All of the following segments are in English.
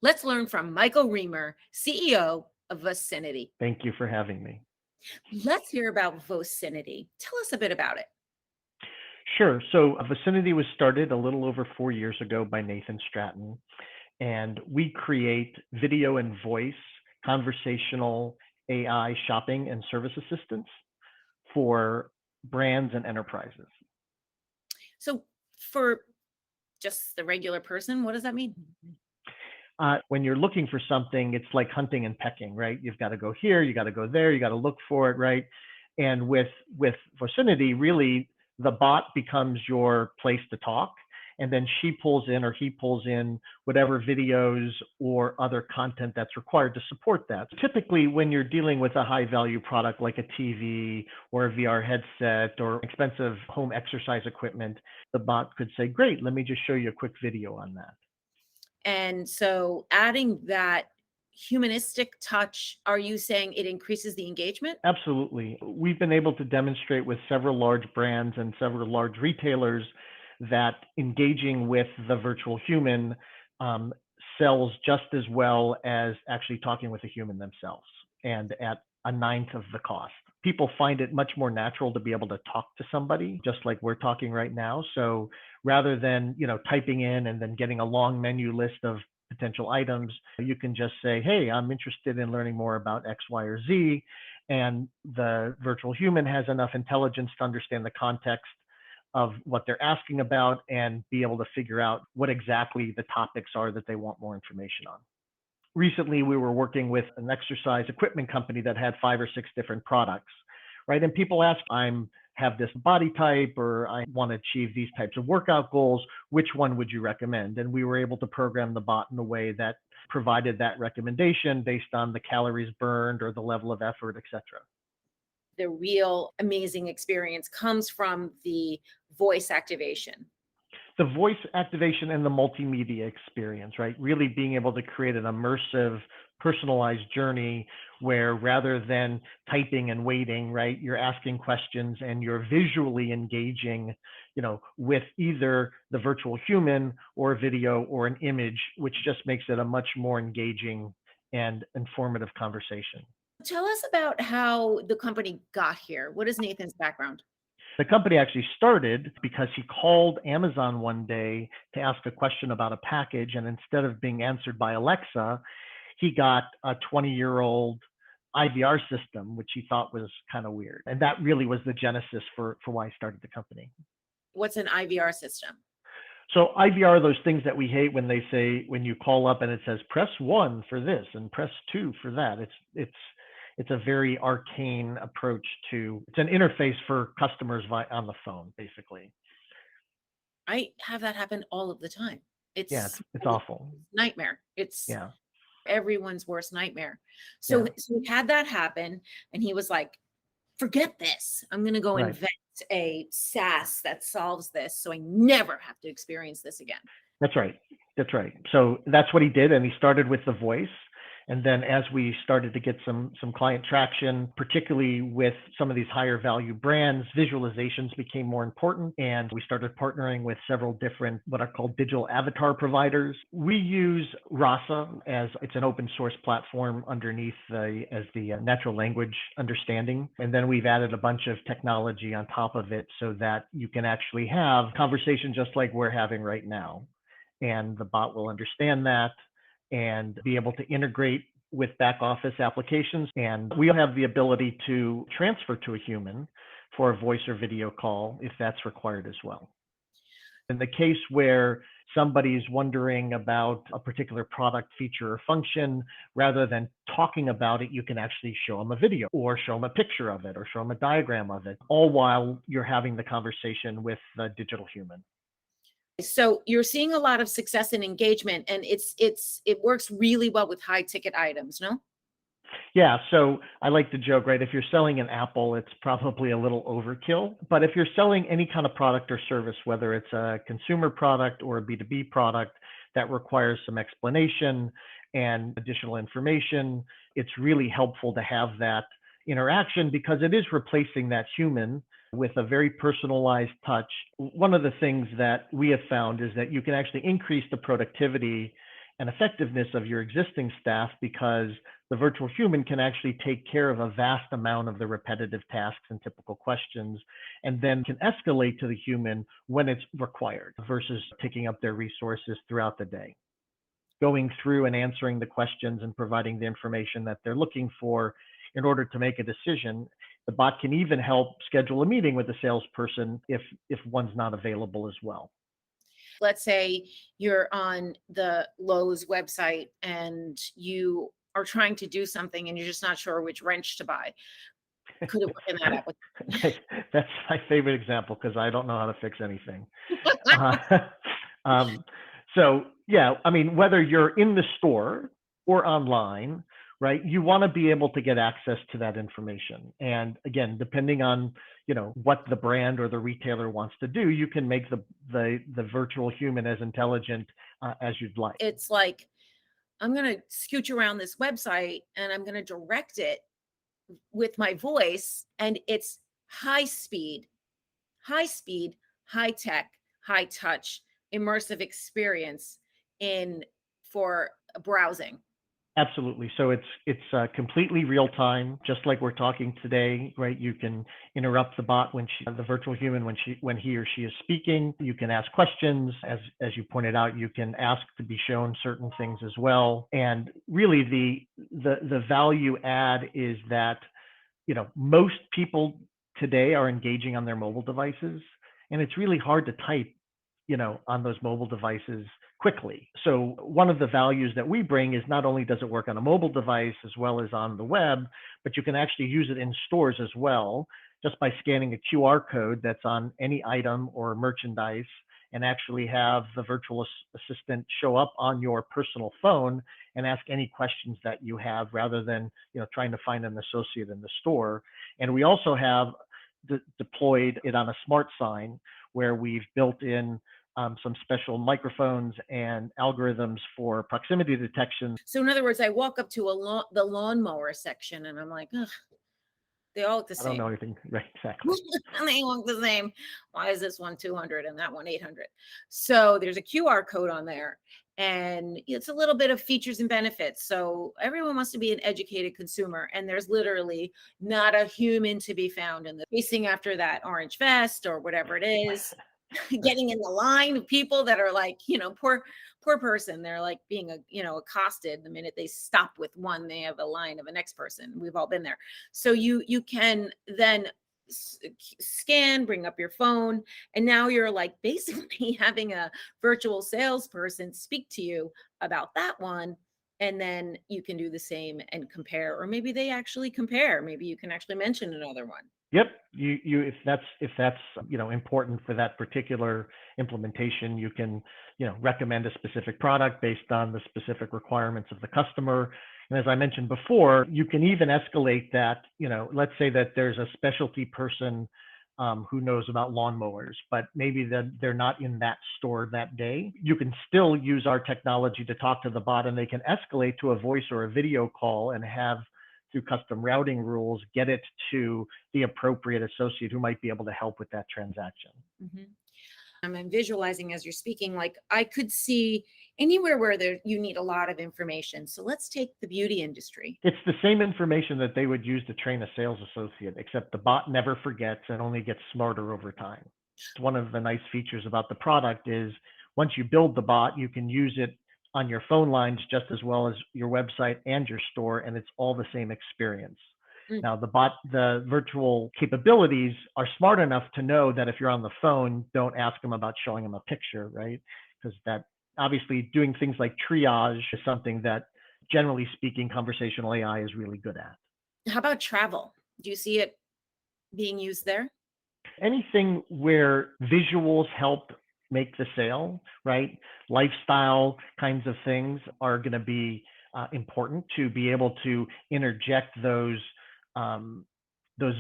Let's learn from Michael Reamer, CEO of Vocinity. Thank you for having me. Let's hear about Vocinity. Tell us a bit about it. Sure. So Vicinity was started a little over 4 years ago by Nathan Stratton, and we create video and voice conversational AI shopping and service assistants for brands and enterprises. So, for just the regular person, what does that mean? When you're looking for something, it's like hunting and pecking, right? You've got to go here, you got to go there, you got to look for it, right? And with Vocinity, really, the bot becomes your place to talk, and then she pulls in or he pulls in whatever videos or other content that's required to support that. Typically, when you're dealing with a high value product like a TV or a VR headset or expensive home exercise equipment, the bot could say, great, let me just show you a quick video on that. And so, adding that humanistic touch, are you saying it increases the engagement? Absolutely. We've been able to demonstrate with several large brands and several large retailers that engaging with the virtual human sells just as well as actually talking with a human themselves, and at a ninth of the cost. People find it much more natural to be able to talk to somebody, just like we're talking right now. So rather than typing in and then getting a long menu list of potential items, you can just say, hey, I'm interested in learning more about X, Y, or Z. And the virtual human has enough intelligence to understand the context of what they're asking about and be able to figure out what exactly the topics are that they want more information on. Recently, we were working with an exercise equipment company that had 5 or 6 different products, right? And people ask, I'm have this body type, or I want to achieve these types of workout goals, which one would you recommend? And we were able to program the bot in a way that provided that recommendation based on the calories burned or the level of effort, et cetera. The real amazing experience comes from the voice activation. The voice activation and the multimedia experience, right? Really being able to create an immersive, personalized journey where rather than typing and waiting, right, you're asking questions and you're visually engaging, with either the virtual human or a video or an image, which just makes it a much more engaging and informative conversation. Tell us about how the company got here. What is Nathan's background? The company actually started because he called Amazon one day to ask a question about a package, and instead of being answered by Alexa, he got a 20-year-old IVR system, which he thought was kind of weird. And that really was the genesis for why he started the company. What's an IVR system? So IVR are those things that we hate when they say, when you call up and it says, press 1 for this and press 2 for that. It's a very arcane approach to, it's an interface for customers on the phone, basically. I have that happen all of the time. It's awful. Nightmare. It's everyone's worst nightmare. So he had that happen and he was like, forget this. I'm going to go invent a SAAS that solves this so I never have to experience this again. That's right. So that's what he did. And he started with the voice. And then as we started to get some client traction, particularly with some of these higher value brands, visualizations became more important. And we started partnering with several different what are called digital avatar providers. We use Rasa as it's an open source platform underneath as the natural language understanding. And then we've added a bunch of technology on top of it so that you can actually have conversations just like we're having right now. And the bot will understand that and be able to integrate with back office applications. And we have the ability to transfer to a human for a voice or video call if that's required as well. In the case where somebody's wondering about a particular product feature or function, rather than talking about it, you can actually show them a video or show them a picture of it or show them a diagram of it, all while you're having the conversation with the digital human. So you're seeing a lot of success and engagement, and it works really well with high ticket items, no? Yeah, so I like to joke, right? If you're selling an Apple, it's probably a little overkill. But if you're selling any kind of product or service, whether it's a consumer product or a B2B product that requires some explanation and additional information, it's really helpful to have that interaction because it is replacing that human with a very personalized touch. One of the things that we have found is that you can actually increase the productivity and effectiveness of your existing staff, because the virtual human can actually take care of a vast amount of the repetitive tasks and typical questions, and then can escalate to the human when it's required versus picking up their resources throughout the day. Going through and answering the questions and providing the information that they're looking for in order to make a decision. The bot can even help schedule a meeting with the salesperson if one's not available as well. Let's say you're on the Lowe's website and you are trying to do something and you're just not sure which wrench to buy. Could it work in that application? That's my favorite example because I don't know how to fix anything. Uh, so yeah, I mean, whether you're in the store or online, right, you want to be able to get access to that information. And again, depending on what the brand or the retailer wants to do, you can make the virtual human as intelligent as you'd like. It's like, I'm going to scooch around this website and I'm going to direct it with my voice, and it's high speed, high tech, high touch, immersive experience for browsing. Absolutely. So it's completely real time, just like we're talking today, right? You can interrupt the bot the virtual human when he or she is speaking. You can ask questions, as you pointed out. You can ask to be shown certain things as well. And really, the value add is that most people today are engaging on their mobile devices, and it's really hard to type on those mobile devices quickly. So one of the values that we bring is not only does it work on a mobile device as well as on the web, but you can actually use it in stores as well, just by scanning a QR code that's on any item or merchandise, and actually have the virtual assistant show up on your personal phone and ask any questions that you have, rather than trying to find an associate in the store. And we also have deployed it on a smart sign, where we've built in some special microphones and algorithms for proximity detection. So in other words, I walk up to the lawnmower section and I'm like, ugh, they all look the same. I don't know anything. Right, exactly. And they look the same. Why is this one 200 and that one 800? So there's a QR code on there, and it's a little bit of features and benefits. So everyone wants to be an educated consumer, and there's literally not a human to be found in the chasing after that orange vest or whatever it is. Getting in the line of people that are like, poor person. They're like being accosted the minute they stop with one. They have a line of a next person. We've all been there. So you can then scan, bring up your phone, and now you're like basically having a virtual salesperson speak to you about that one. And then you can do the same and compare, or maybe they actually compare. Maybe you can actually mention another one. Yep. If that's important for that particular implementation, you can recommend a specific product based on the specific requirements of the customer. And as I mentioned before, you can even escalate that. Let's say that there's a specialty person who knows about lawnmowers, but maybe they're not in that store that day. You can still use our technology to talk to the bot, and they can escalate to a voice or a video call, and have, through custom routing rules, get it to the appropriate associate who might be able to help with that transaction. Mm-hmm. I'm visualizing as you're speaking, like I could see anywhere where you need a lot of information. So let's take the beauty industry. It's the same information that they would use to train a sales associate, except the bot never forgets and only gets smarter over time. One of the nice features about the product is once you build the bot, you can use it on your phone lines just as well as your website and your store, and it's all the same experience. Now, the virtual capabilities are smart enough to know that if you're on the phone, don't ask them about showing them a picture, right? Because that, obviously, doing things like triage is something that, generally speaking, conversational AI is really good at. How about travel? Do you see it being used there? Anything where visuals help make the sale, right? Lifestyle kinds of things are going to be important to be able to interject those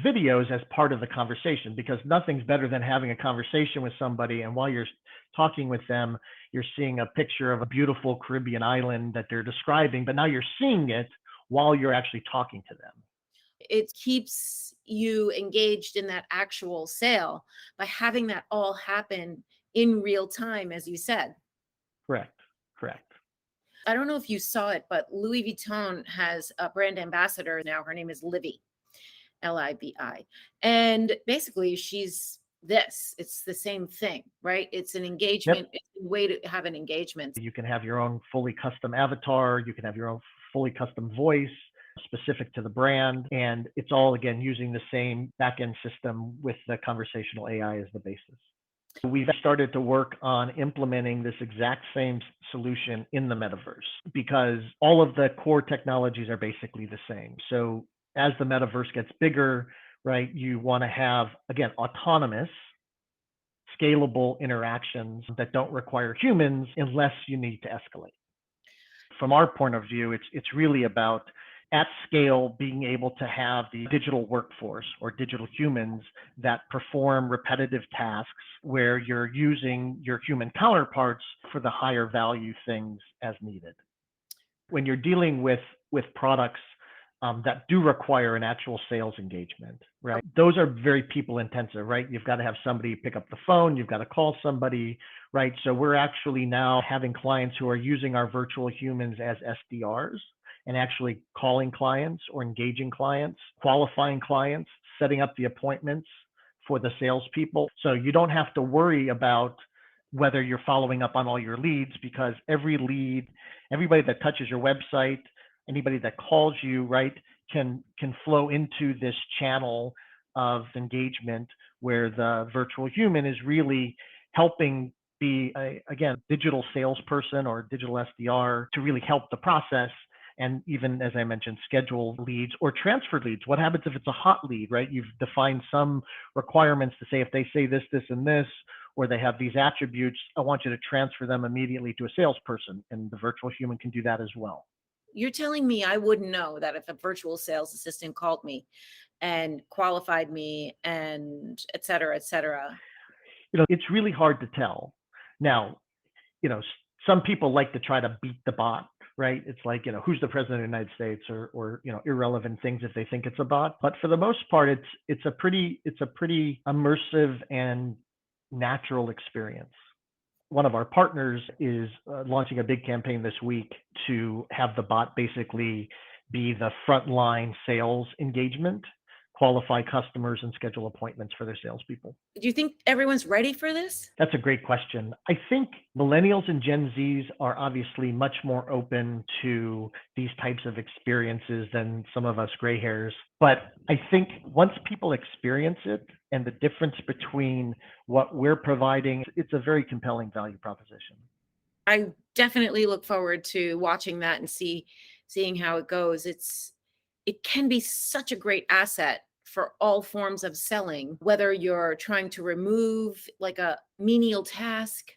videos as part of the conversation, because nothing's better than having a conversation with somebody, and while you're talking with them, you're seeing a picture of a beautiful Caribbean island that they're describing, but now you're seeing it while you're actually talking to them. It keeps you engaged in that actual sale by having that all happen in real time, as you said. Correct. I don't know if you saw it, but Louis Vuitton has a brand ambassador now. Her name is Livy, Libi. And basically, she's this. It's the same thing, right? It's an engagement, Yep. it's a way to have an engagement. You can have your own fully custom avatar. You can have your own fully custom voice specific to the brand. And it's all, again, using the same backend system with the conversational AI as the basis. We've started to work on implementing this exact same solution in the metaverse because all of the core technologies are basically the same. So as the metaverse gets bigger, right, you want to have, again, autonomous, scalable interactions that don't require humans unless you need to escalate. From our point of view, it's really about at scale being able to have the digital workforce or digital humans that perform repetitive tasks where you're using your human counterparts for the higher value things as needed. When you're dealing with products that do require an actual sales engagement, right? Those are very people intensive, right? You've got to have somebody pick up the phone, you've got to call somebody, right? So we're actually now having clients who are using our virtual humans as SDRs and actually calling clients or engaging clients, qualifying clients, setting up the appointments for the salespeople. So you don't have to worry about whether you're following up on all your leads because every lead, everybody that touches your website, anybody that calls you, right, can flow into this channel of engagement where the virtual human is really helping be again, digital salesperson or digital SDR to really help the process. And even as I mentioned, schedule leads or transfer leads. What happens if it's a hot lead, right? You've defined some requirements to say if they say this, this, and this, or they have these attributes, I want you to transfer them immediately to a salesperson, and the virtual human can do that as well. You're telling me I wouldn't know that if a virtual sales assistant called me and qualified me and et cetera, et cetera. It's really hard to tell. Now, some people like to try to beat the bot, right? It's like, who's the president of the United States or irrelevant things if they think it's a bot. But for the most part, it's a pretty immersive and natural experience. One of our partners is launching a big campaign this week to have the bot basically be the frontline sales engagement, qualify customers, and schedule appointments for their salespeople. Do you think everyone's ready for this? That's a great question. I think millennials and Gen Zs are obviously much more open to these types of experiences than some of us gray hairs. But I think once people experience it and the difference between what we're providing, it's a very compelling value proposition. I definitely look forward to watching that and seeing how it goes. It can be such a great asset for all forms of selling, whether you're trying to remove like a menial task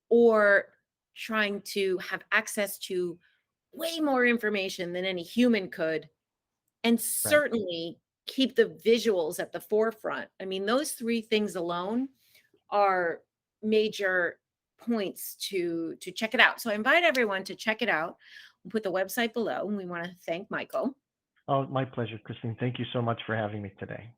or trying to have access to way more information than any human could, and Right. certainly keep the visuals at the forefront. I mean, those three things alone are major points to check it out. So I invite everyone to check it out. We'll put the website below, and we want to thank Michael. Oh, my pleasure, Christine. Thank you so much for having me today.